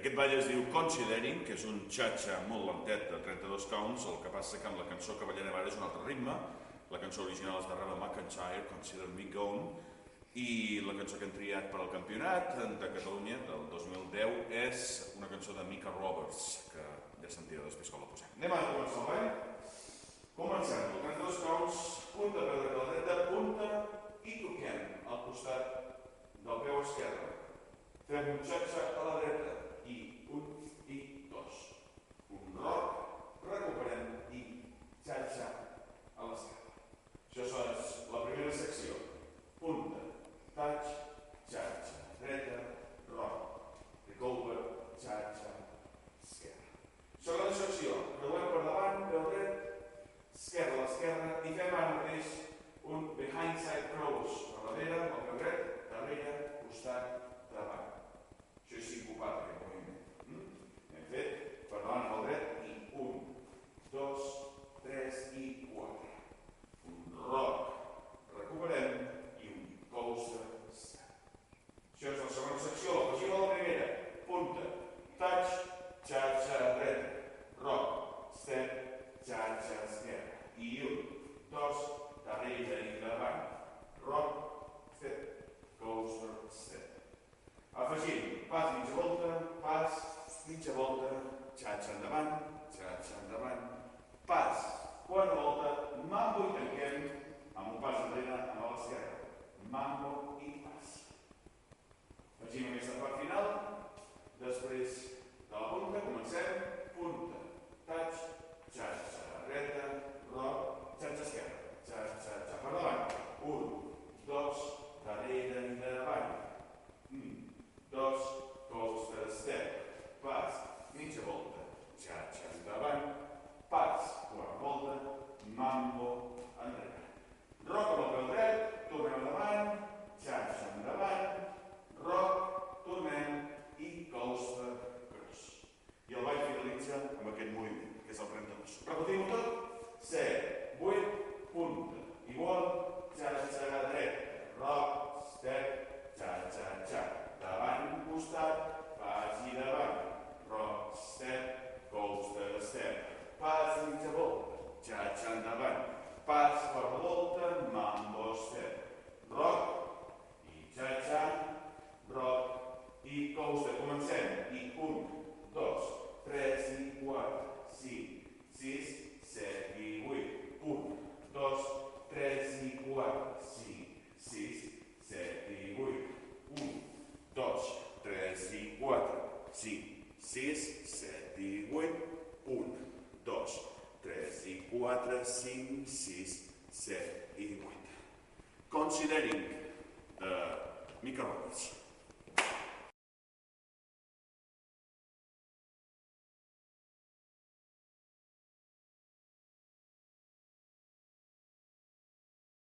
Aquest ball es diu Considering, que és un cha-cha molt lentet de 32 counts, el que passa que amb la cançó que ballem ara és un altre ritme. La cançó original és de Reba McEntire, Consider Me Gone, i la cançó que hem triat per al campionat de Catalunya del 2010 és una cançó de Mika Roberts, que ja sentireu després com la posem. Anem a començar el ball. Comencem, 32 counts, punta, peu dreta a la dreta, punta, i toquem al costat del peu esquerre. Fem un cha-cha a la dreta, i un, i dos. Un rock, recuperem, i cha-cha a l'esquerra. Això és la primera secció. Punta, touch, cha-cha, dreta, rock, recover, cha-cha, esquerra. Segona secció, creuem per davant, peu dret, esquerra a l'esquerra, i fem ara mateix un behind-side cross. Per darrere, el peu dret, darrere, costat, davant. Això és sincopat, aquest moviment. Hem fet per davant pel dret, i un, dos, tres, i quatre. Un rock, recuperem, i un coaster step. Això és la segona secció, l'afegim a la primera. Punta, touch, cha-cha dreta, rock, step, cha-cha esquerra. I un, dos, darrere i davant, rock, step, coaster step. Afegim, pas mitja volta, pas, mitja volta, cha-cha endavant, pas, quart volta, mambo i tanquem amb un pas enrere a l'esquerra. Mambo i pas. Afegim aquesta part final. Després de la punta comencem. Punta, touch, cha-cha dreta, rock, cha-cha esquerra, cha-cha per davant. Un, dos, darrere i davant. Dos, coaster step, pas, mitja volta, cha-cha endavant, pas, quart volta, mambo enrere. Rock amb el peu dret, tornem endavant, cha-cha endavant, rock, tornem i coaster cross. I el ball finalitza amb aquest moviment, que és el 32. Repetim-ho tot. 7, 8, punta, igual, cha-cha dreta, rock, step, cha-cha-cha. Davant, costat, pas i davant, rock, step, coaster, step, pas mitja volta, cha-cha endavant, pas quart volta, mambo, step, rock, i cha-cha, rock, i coaster. Comencem, i 1, 2, 3, i 4, 5, 6, 7, i 8, 1, 2, 3, i 4, 5, 6, 7, i 8, 1, 2, 3 i 4, 5, 6, 7 i 8, 1, 2, 3 i 4, 5, 6, 7 i 8. Considering Mika Roberts.